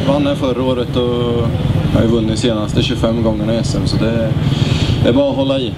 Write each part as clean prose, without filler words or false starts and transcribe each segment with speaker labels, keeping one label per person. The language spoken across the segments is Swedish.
Speaker 1: vann här förra året och har ju vunnit senaste 25 gångerna i SM, så det är bara att hålla i.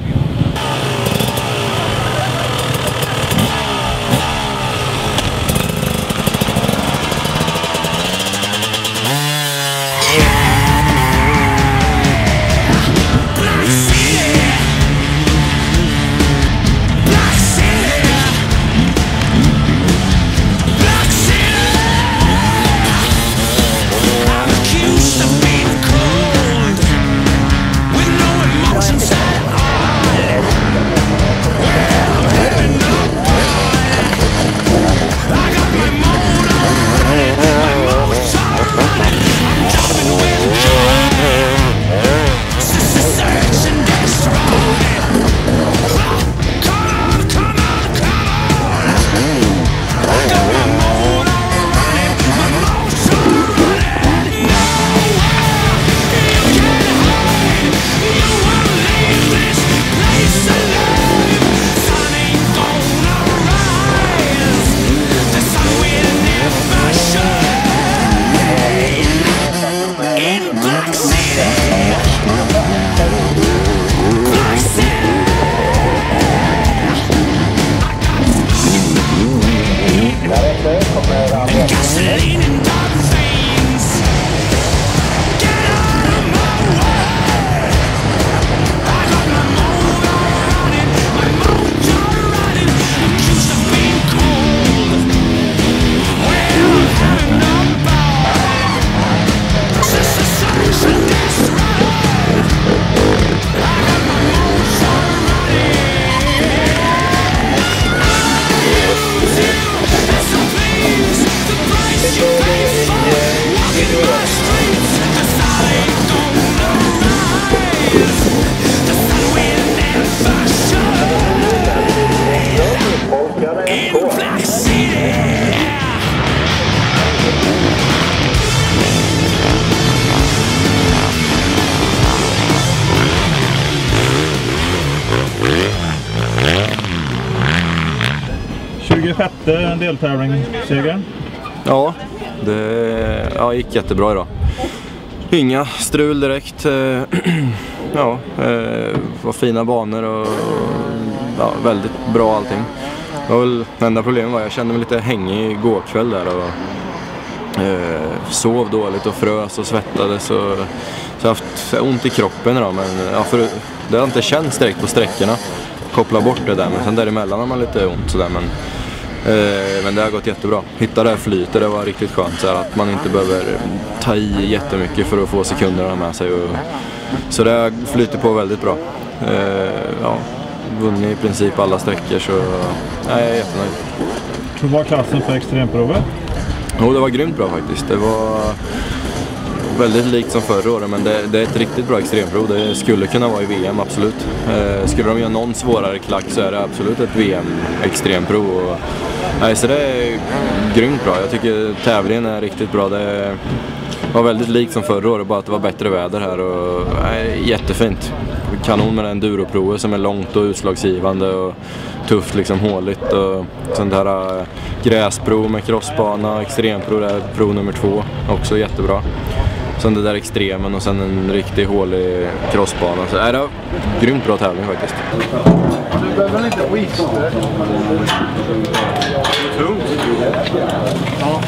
Speaker 2: Sjätte deltävlingssegern.
Speaker 1: Ja, det gick jättebra idag. Inga strul direkt. Var fina banor och väldigt bra allting. Det var väl det enda problemet var att jag kände mig lite hängig igår kväll där och sov dåligt och frös och svettades och så jag har haft ont i kroppen idag, men för det har inte känts direkt på sträckorna. Koppla bort det där, men sen däremellan har man lite ont sådär, men det har gått jättebra. Hitta det här flytet, det var riktigt skönt så här, att man inte behöver ta i jättemycket för att få sekunderna med sig så det flyter på väldigt bra. Vunnit i princip alla sträckor, så jag är jättenöjd.
Speaker 2: Hur var klassen för extremprovet?
Speaker 1: Det var grymt bra faktiskt. Det var väldigt likt som förra året, men det är ett riktigt bra extremprov. Det skulle kunna vara i VM, absolut. Skulle de göra någon svårare klack så är det absolut ett VM-extremprov. Så det är grymt bra. Jag tycker tävlingen är riktigt bra. Det var väldigt likt som förra året, bara att det var bättre väder här. Och, jättefint. Kanon med den enduroprovet som är långt och utslagsgivande och tufft, liksom håligt. Och sen det här gräsprov med crossbana, extremprov, det är prov nummer 2, också jättebra. Sen det där extremen och sen en riktigt hålig crossbana. Så är det grymt bra tävling faktiskt.
Speaker 3: Du behöver väl inte whiska? Tungt. Ja.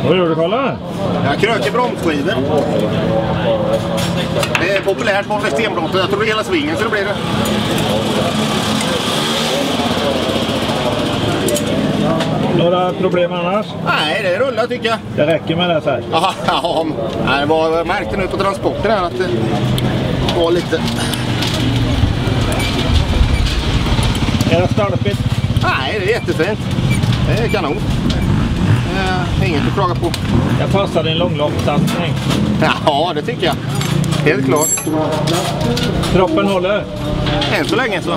Speaker 2: Vad gör du, Kalle?
Speaker 3: Jag kröker bromsskivor. Det är populärt på extrembrott. Jag tror det hela svingen så det blir det.
Speaker 2: Några problem annars?
Speaker 3: Nej, det rullar tycker jag.
Speaker 2: Det räcker med det så här?
Speaker 3: Ja, jag märkte nu på transporten här att det var lite...
Speaker 2: Är det stolpigt?
Speaker 3: Nej, det är jättefint. Det är kanon. Inget att klaga på.
Speaker 2: Jag passar din långloppssatsning.
Speaker 3: Ja, det tycker jag. Helt klart.
Speaker 2: Kroppen håller?
Speaker 3: Än så länge så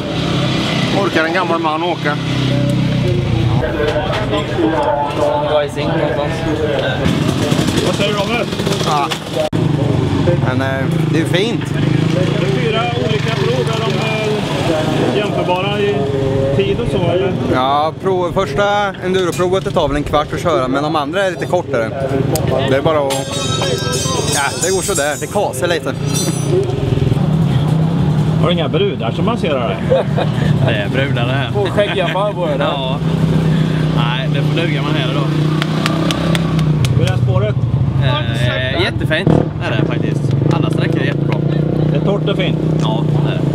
Speaker 3: orkar en gammal man åka.
Speaker 2: Vad säger du om det?
Speaker 3: Ja. Men det är fint.
Speaker 2: Det är 4 olika prov. Är de jämförbara i tid och så eller?
Speaker 4: Ja, första enduroprovet det tar väl en kvart att köra, men de andra är lite kortare. Det är bara att... Ja, det går så där. Det kasar lite.
Speaker 2: Har du inga brudar som man ser här?
Speaker 5: Det är brudar det här.
Speaker 6: Och skäggiga farbror.
Speaker 5: Ja. Nej, det får duga man här idag.
Speaker 2: Hur är spåret?
Speaker 5: Jättefint är det faktiskt. Alla sträckor är jättebra.
Speaker 2: Det är torrt och fint.
Speaker 5: Ja,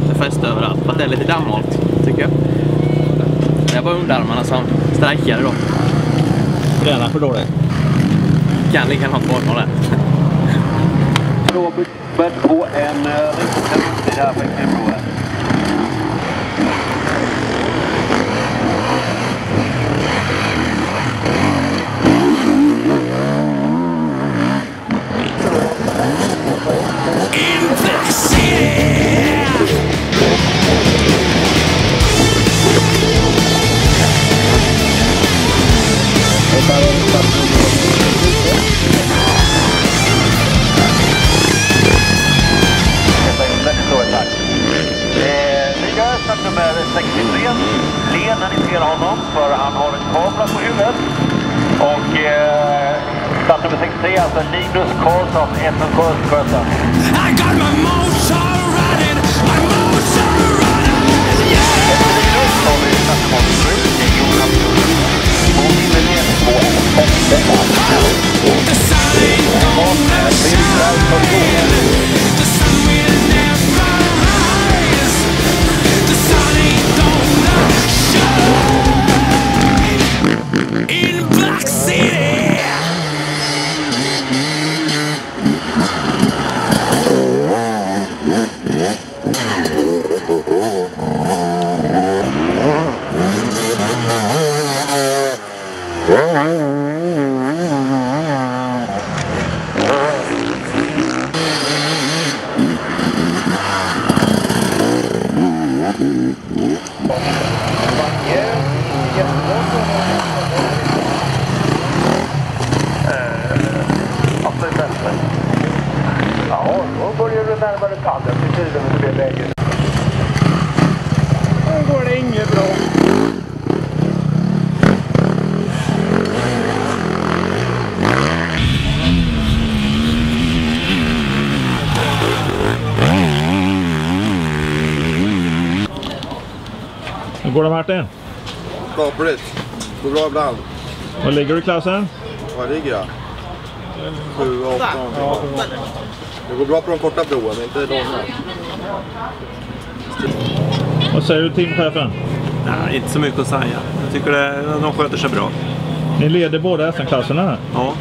Speaker 5: det är fäst överallt. För att det är lite dammhalt, tycker jag. Det är bara underarmarna som sträckar då.
Speaker 2: Tränar för dåligt.
Speaker 5: Kan ligga något bakom det.
Speaker 7: Robert på en riktig där på Knäprovet. Nummer 63. Lena, ni ser honom för han har en kamera på huvudet. Och start nummer 63, alltså Linus Karlsson, FN Sjösköta. I got my motor running, my motor running, yeah! Efter Linus har vi start nummer 7, Jonas Simon Linus på en The sun ain't gonna shine, the sun will never rise. The sun ain't gonna shine in Black City. Ja, då börjar du närmare paddeln till tiden med det läget. Nu går det inget bra.
Speaker 2: Hur går det, Martin?
Speaker 3: Skapligt. Går bra ibland.
Speaker 2: Var ligger du i klassen?
Speaker 3: Var ligger jag? 7, 8. Ja. Det går bra på de korta proven, men inte långa.
Speaker 2: Vad säger du teamchefen?
Speaker 8: Nej, inte så mycket att säga. Jag tycker de sköter sig bra.
Speaker 2: Ni leder båda SM-klasserna här?
Speaker 8: Ja.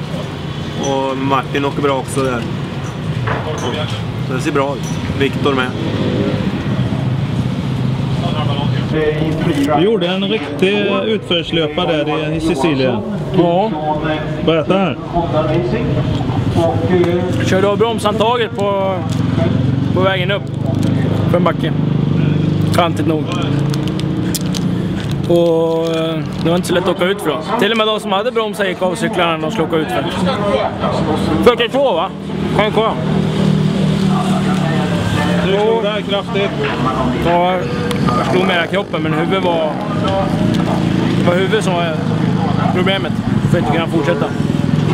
Speaker 8: Och Martin åker bra också där. Så det ser bra ut. Viktor med.
Speaker 2: Du gjorde en riktig utförslöpa där i Sicilien.
Speaker 6: Ja.
Speaker 2: Berätta här.
Speaker 6: Körde av bromsantaget på vägen upp för en backe. Kantigt nog. Och det var inte så lätt att åka ut från. Till och med de som hade bromsar gick av cyklarna när de skulle åka ut för. 42 va? Kan kolla.
Speaker 2: Du slog där kraftigt.
Speaker 6: Ja, jag slog med hela kroppen, men huvudet var huvudet som var problemet för att inte kunna fortsätta.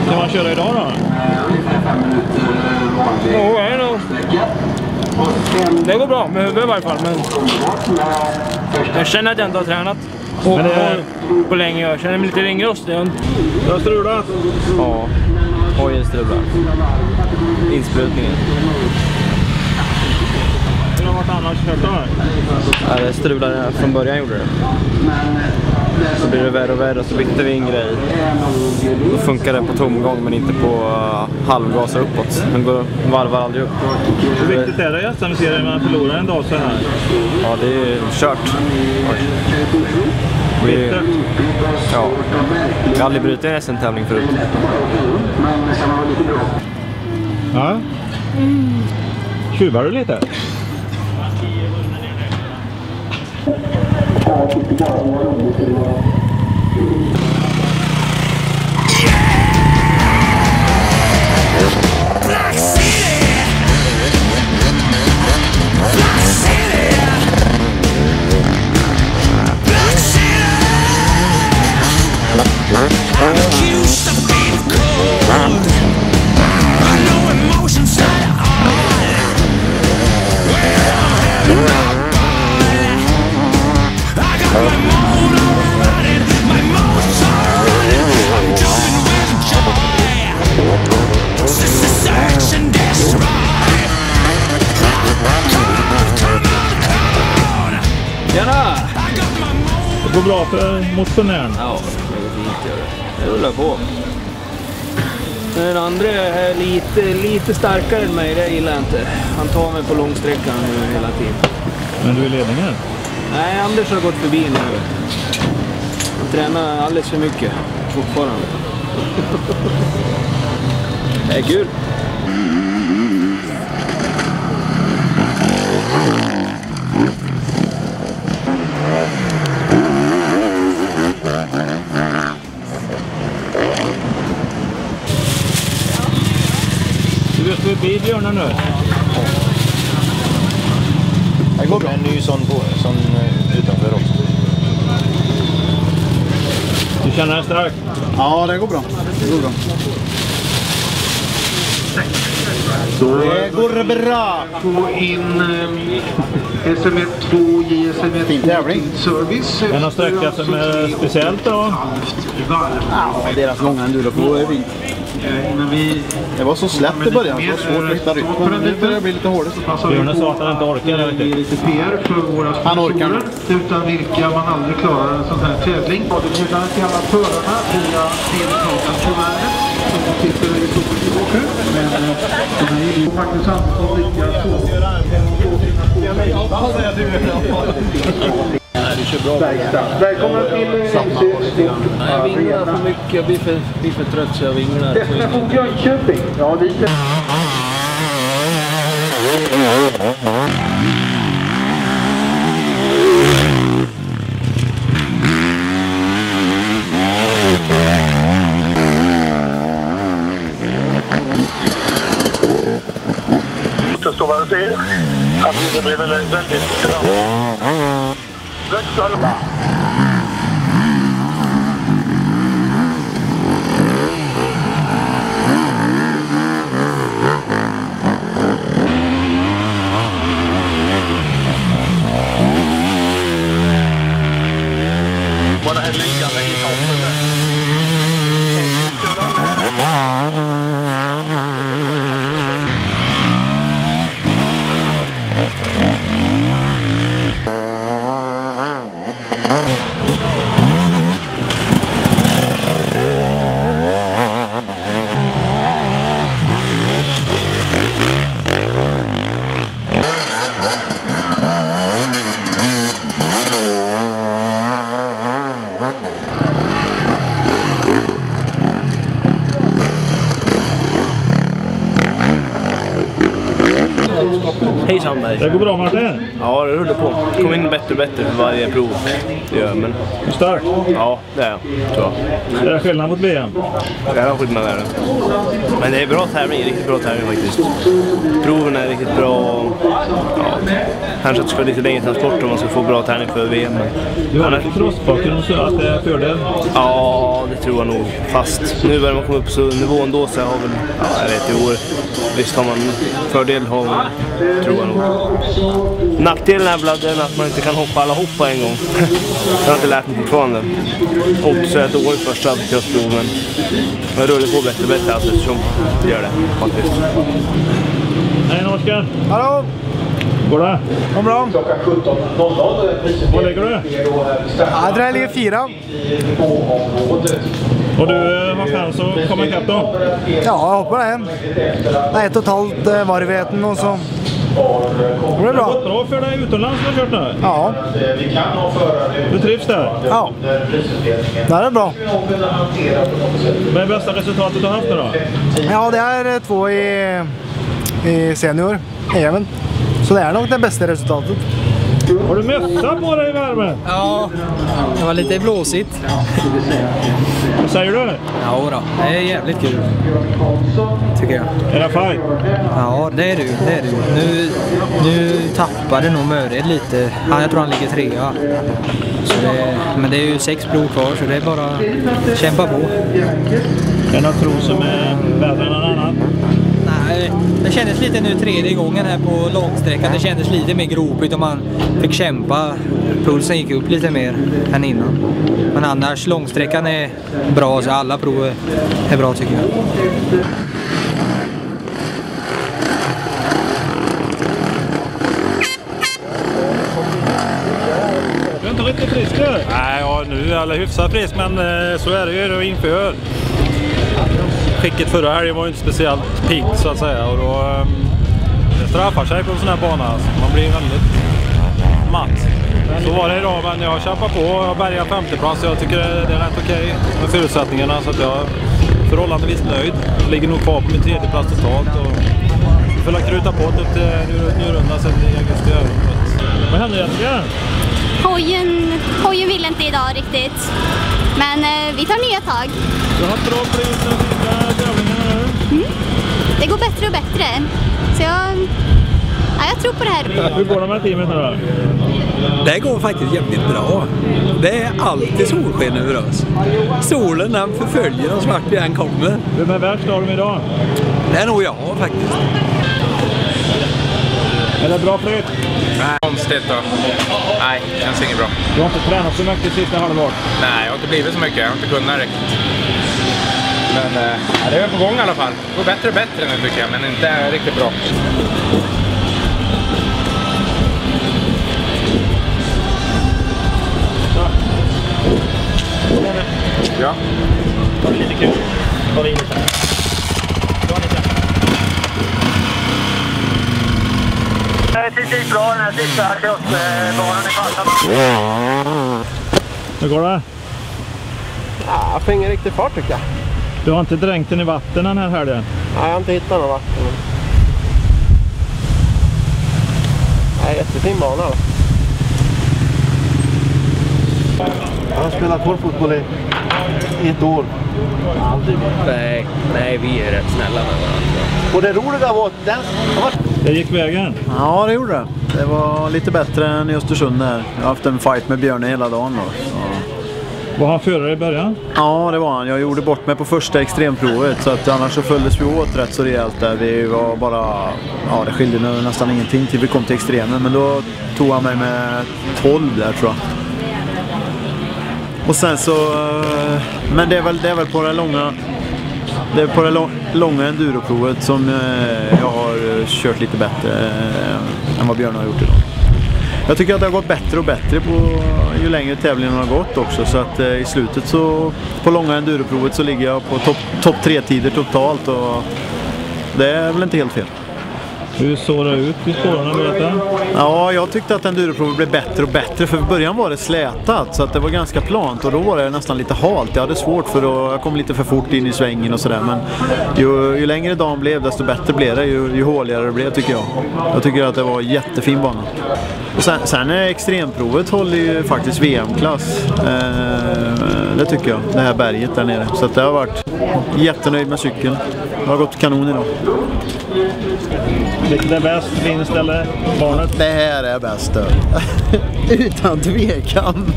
Speaker 2: Kan man köra idag då?
Speaker 6: Det går bra med huvudet i varje fall, men jag känner att jag inte har tränat på länge. Jag känner mig lite ringrostig.
Speaker 2: Du har strulat?
Speaker 5: Ja, hojen strular. Insprutningen.
Speaker 2: Hur har varit annars kört här?
Speaker 5: Ja, det strulade från början gjorde det. Så blir det värre och värre, så bytte vi en grej. Då funkar det på tomgång men inte på halvgas uppåt. Den varvar aldrig upp.
Speaker 2: Hur viktigt är det i SM-serien när man förlorar en dag så här?
Speaker 5: Ja, det är kört. Ja, jag har aldrig brutit en SM-tävling förut.
Speaker 2: Ja. Tjuvar du lite?
Speaker 9: Black City.
Speaker 2: Tjena! Det går bra för motionären.
Speaker 9: Ja, det går fint gör det. Det rullar på. Den andra är lite starkare än mig, det gillar jag inte. Han tar mig på långsträckan nu hela tiden.
Speaker 2: Men du är ledningen?
Speaker 9: Nej, Anders har gått förbi nu. Han tränar alldeles för mycket fortfarande. Det är kul.
Speaker 2: Du är förbi Björna nu.
Speaker 3: Det går bra. En ny sån utanför också.
Speaker 2: Du känner dig stark?
Speaker 4: Ja, det går bra. Det går bra. Det går bra.
Speaker 10: Få in SM1-2 JSM1 service.
Speaker 2: Är någon sträcka som är speciellt då?
Speaker 4: Ja, deras långa enduro är fint. Det var så släppt i början, så svårt att hitta rytmen. Men nu börjar det bli lite hårdare.
Speaker 2: Björne sa att han inte orkar det riktigt.
Speaker 10: Lite PR för våra sponsorer, utan vilka man aldrig klarar en sån här tävling. Utan till alla förarna via deltagartyvärnet som sitter i Stockholm. Men de är ju faktiskt Andersson lika så.
Speaker 9: Du kör bra.
Speaker 10: Välkommen till
Speaker 9: Jag vinglar för mycket, jag blir för trött så jag vinglar.
Speaker 10: Destination Jönköping. Ja, lite.
Speaker 7: Förstår vad du säger? Att det blir väl väldigt bra. Vad det här liggande i toppen.
Speaker 9: Hej Sandberg.
Speaker 2: Det går bra Martin?
Speaker 9: Ja, det rullar på. Kommer in bättre och bättre för varje prov. Det gör men...
Speaker 2: Du är stark?
Speaker 9: Ja, det är jag. Tror jag.
Speaker 2: Är det skillnad mot VM?
Speaker 9: Det är skillnad där. Men det är bra tävling, riktigt bra tävling faktiskt. Proven är riktigt bra. Ja, kanske att det ska vara lite längre transport om man ska få bra tävling för VM.
Speaker 2: Du har lite crossbakgrund så att det är fördel?
Speaker 9: Ja, det tror jag nog. Fast nu börjar man komma upp så nivån då så jag har väl, ja, jag vet i år. Visst har man fördel, tror jag nog. Nackdelen är väl att man inte kan hoppa alla hopp på en gång. Jag har inte lärt mig fortfarande. Och så är jag dåligt första crossprov, men jag rullar på bättre och bättre alltså, eftersom det gör det faktiskt.
Speaker 2: Hej Oskar!
Speaker 4: Hallå!
Speaker 2: Går det?
Speaker 4: Går bra.
Speaker 2: Vad lägger du?
Speaker 4: Ja, det ligger 4.
Speaker 2: Och du har chans att komma ikapp då?
Speaker 4: Ja, jag hoppas det. Nej, totalt varvheten och så. Det är bra.
Speaker 2: Det har gått bra för dig utomlands när du har kört nu?
Speaker 4: Ja.
Speaker 2: Du trivs där?
Speaker 4: Ja. Det är bra.
Speaker 2: Vad är bästa resultatet du har haft då?
Speaker 4: Ja, det är 2 i senior även. Så det är nog det bästa resultatet.
Speaker 2: Har du mössa på dig i värmen?
Speaker 11: Ja, det var lite blåsigt.
Speaker 2: Vad säger du?
Speaker 11: Ja då, det är jävligt kul. Tycker jag.
Speaker 2: Är det fight?
Speaker 11: Ja, det är du. Nu tappade nog Möred lite. Jag tror han ligger 3. Så men det är ju 6 prov kvar så det är bara att kämpa på.
Speaker 2: Är det någon tro som är värre än någon annan?
Speaker 11: Det kändes lite nu tredje gången här på långsträckan. Det kändes lite mer gropigt och man fick kämpa. Pulsen gick upp lite mer än innan. Men annars långsträckan är bra, så alla prov är bra tycker jag.
Speaker 2: Du är inte riktigt frisk nu?
Speaker 12: Nej, ja, nu är alla hyfsat frisk, men så är det ju då inför. Skicket förra helgen var ju inte speciellt pigg så att säga, och då det straffar sig på en sån här bana. Alltså. Man blir väldigt matt. Så var det idag, men jag kämpar på och bärgar 50 plats. Jag tycker det är rätt okej med förutsättningarna, så att jag är förhållandevis nöjd. Jag ligger nog kvar på min tredje plats totalt och får la kruta på upp till ny runda sen i augusti.
Speaker 2: Vad händer egentligen?
Speaker 13: Hojen vill inte idag riktigt. Men vi tar nya tag.
Speaker 2: Du har haft bra pris de sista tävlingarna nu.
Speaker 13: Det går bättre och bättre. Så jag tror på det här.
Speaker 2: Hur går det med teamet nu då?
Speaker 14: Det går faktiskt jävligt bra. Det är alltid solsken över oss. Solen den förföljer oss vart vi än kommer.
Speaker 2: Vem är värst av dem idag?
Speaker 14: Det är nog jag faktiskt.
Speaker 2: Är det bra flyt?
Speaker 15: Nej, konstigt då. Nej, det känns inget bra.
Speaker 2: Du har inte tränat så mycket sista halvår?
Speaker 15: Nej, jag har inte blivit så mycket. Jag har inte kunnat riktigt. Men det är på gång i alla fall. Det går bättre och bättre nu tycker jag, men inte riktigt bra. Ja.
Speaker 2: Det var lite kul. Ta det in lite.
Speaker 7: Det är precis bra den här sista crossbanan i Karlstad.
Speaker 2: Hur går det?
Speaker 16: Ja, jag får ingen riktig fart tycker jag.
Speaker 2: Du har inte dränkt den i vatten den här helgen?
Speaker 16: Nej, jag har inte hittat någon vatten. Nej, jättefin bana då.
Speaker 3: Jag har spelat korpfotboll i 1 år.
Speaker 16: Aldrig. Nej, vi är rätt snälla med varandra.
Speaker 3: Och det roliga var att
Speaker 2: det gick vägen?
Speaker 3: Ja, det gjorde det. Det var lite bättre än i Östersund där. Jag har haft en fight med Björne hela dagen då. Så.
Speaker 2: Var han förare i början?
Speaker 3: Ja, det var han. Jag gjorde bort mig på första extremprovet, så att annars så följdes vi åt rätt så rejält där. Vi var bara, ja, det skilde nästan ingenting till vi kom till extremen, men då tog han mig med 12 där tror jag. Och sen så, men det är väl på det långa. Det är på det långa enduroprovet som jag har kört lite bättre än vad Björn har gjort idag. Jag tycker att det har gått bättre och bättre ju längre tävlingen har gått också, så att i slutet så på långa enduroprovet så ligger jag på topp 3-tider totalt, och det är väl inte helt fel.
Speaker 2: Hur såg det ut i spåren, berätta?
Speaker 3: Ja, jag tyckte att enduroprovet blev bättre och bättre, för i början var det slätat så att det var ganska plant, och då var det nästan lite halt. Jag hade svårt för då jag kom lite för fort in i svängen och sådär, men ju längre dagen blev desto bättre blev det, ju håligare det blev tycker jag. Jag tycker att det var jättefin bana. Och sen är extremprovet håller ju faktiskt VM-klass. Det tycker jag, det här berget där nere. Så att det har varit jättenöjd med cykeln. Det har gått kanon idag.
Speaker 2: Vilket är bäst? Vinst eller barnet?
Speaker 3: Det här är bäst. Utan tvekan.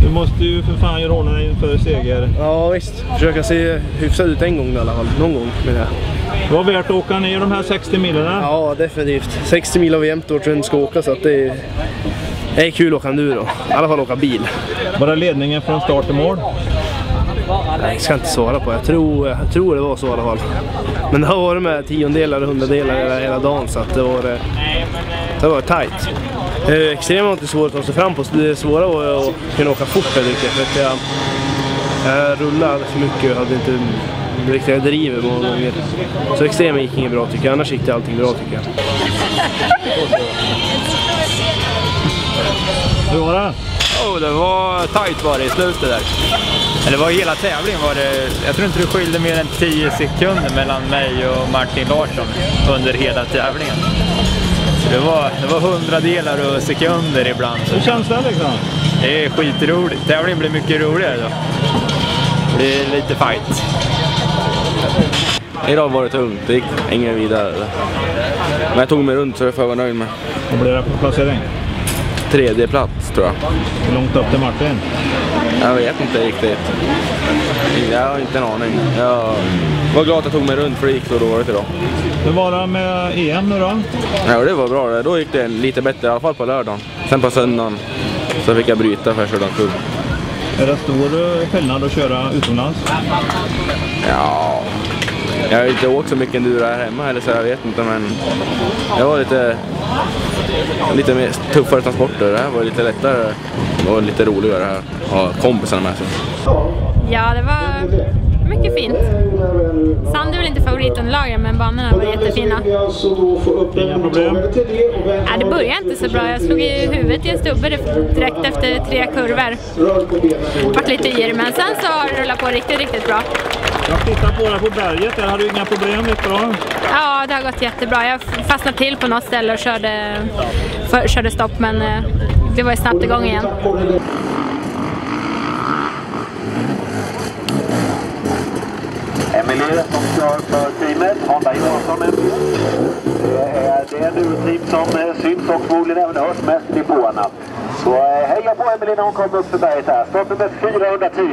Speaker 2: Du måste ju för fan göra ordning inför seger.
Speaker 9: Ja visst, försöka se hyfsat ut en gång i alla fall. Någon gång med det.
Speaker 2: Det var värt att åka ner de här 60 milerna?
Speaker 9: Ja, definitivt. 60 mil av jämt år tror jag ska åka, så att det är kul att åka enduro. I alla fall åka bil.
Speaker 2: Var det ledningen från start till mål?
Speaker 9: Jag ska inte svara på. Jag tror det var så i alla fall. Men det har varit med tiondelar och hundradelar hela dagen, så att det var tight. Extremt svårt att ta sig fram på. Det är svåra att kunna åka fort där, för att jag rullade så mycket och hade inte riktigt drivet många gånger. Så extremen gick inget bra tycker jag. Annars gick det allting bra tycker jag.
Speaker 2: Hur var det?
Speaker 5: Det var tight var det i slutet där. Eller var hela tävlingen var det. Jag tror inte det skilde mer än 10 sekunder mellan mig och Martin Larsson under hela tävlingen. Så det var 100-delar och sekunder ibland.
Speaker 2: Hur känns det liksom?
Speaker 5: Det är skitroligt. Tävlingen blir mycket roligare då. Det är lite fight.
Speaker 1: Idag var det tungt, det gick ingen vidare. Men jag tog mig runt så jag får vara nöjd med.
Speaker 2: Vad blev det på placering?
Speaker 1: 3:e plats tror jag.
Speaker 2: Hur långt upp till Martin?
Speaker 5: Jag vet inte riktigt. Jag har inte en aning. Jag var glad att jag tog mig runt för det gick så dåligt idag.
Speaker 2: Hur var det med EM nu då?
Speaker 5: Ja, det var bra. Då gick det lite bättre, i alla fall på lördagen. Sen på söndagen så fick jag bryta för sådan kull.
Speaker 2: Är det stor skillnad att köra utomlands?
Speaker 5: Ja, jag har inte åkt så mycket enduro här hemma eller så jag vet inte, men det var lite mer tuffare transporter. Det här var lite lättare och lite roligare här att ha kompisarna med sig.
Speaker 17: Ja, det var mycket fint. Sand är väl inte favoritunderlagen, men banorna var jättefina.
Speaker 2: Inga problem?
Speaker 17: Ja, det började inte så bra. Jag slog i huvudet i en stubbe direkt efter 3 kurvor. Det var lite yr, men sen så har det rullat på riktigt bra.
Speaker 2: Jag tittar på det på berget, där har du inga problem lite bra?
Speaker 17: Ja, det har gått jättebra. Jag fastnade till på något ställe och körde stopp, men det var ju snabbt igång igen.
Speaker 7: Emilie som kör för teamet, Honda Johansson. Det är nu team som syns och förmodligen även hörs mest i depåerna. Så heja på Emilie när hon kommer upp för berget här. Startnummer 410.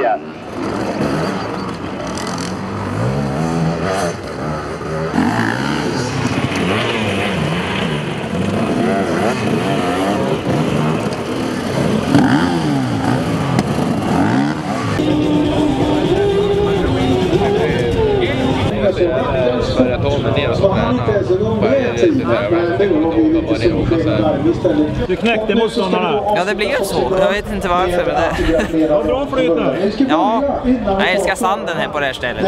Speaker 15: Börja ta mig ner och träna.
Speaker 2: Du knäckte motståndarna.
Speaker 18: Ja, det blev så. Jag vet inte varför. Men det...
Speaker 2: Vad bra flyt nu.
Speaker 18: Ja, jag älskar sanden här på det här stället.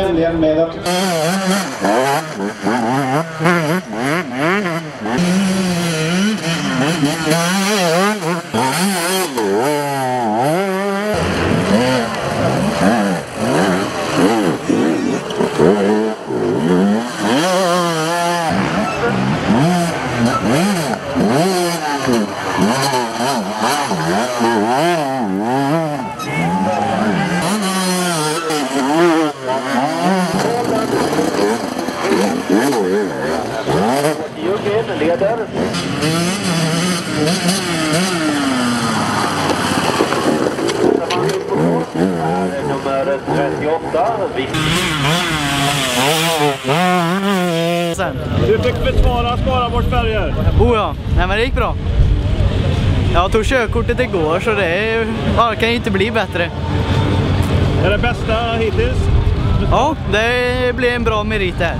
Speaker 7: Leder. Nummer 38.
Speaker 2: Du fick försvara Skaraborgsfärger.
Speaker 19: Oh ja, nej men det gick bra. Jag tog körkortet igår så det kan ju inte bli bättre.
Speaker 2: Är det bästa hittills?
Speaker 19: Ja, det blir en bra merit här.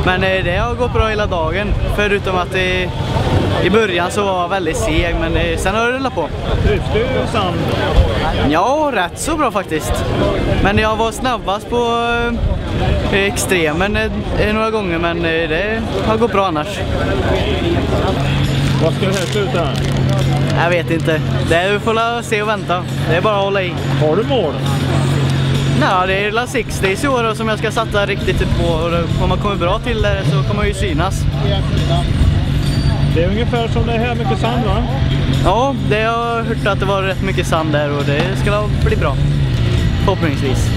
Speaker 19: Men det har gått bra hela dagen, förutom att i början så var jag väldigt seg, men sen har det rullat på.
Speaker 2: Trivs du sand?
Speaker 19: Ja, rätt så bra faktiskt. Men jag var snabbast på extremen några gånger, men det har gått bra annars.
Speaker 2: Vad ska det här sluta?
Speaker 19: Jag vet inte. Det får se och vänta. Det är bara att hålla i.
Speaker 2: Har du mål?
Speaker 19: Nej, det är 60 i år som jag ska satsa riktigt på. Om man kommer bra till det så kommer man ju synas.
Speaker 2: Det är ungefär som det här, mycket sand va?
Speaker 19: Ja, det har jag hört att det var rätt mycket sand där och det ska bli bra. Förhoppningsvis.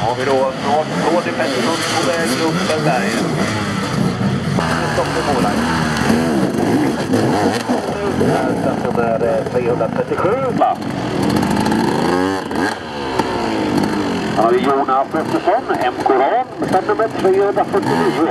Speaker 7: Har vi då snart Tony Pettersson på väg upp den där. Stopp i målet. Nummer 337. Här har vi Jonas Pettersson, MK Ram, nummer 349.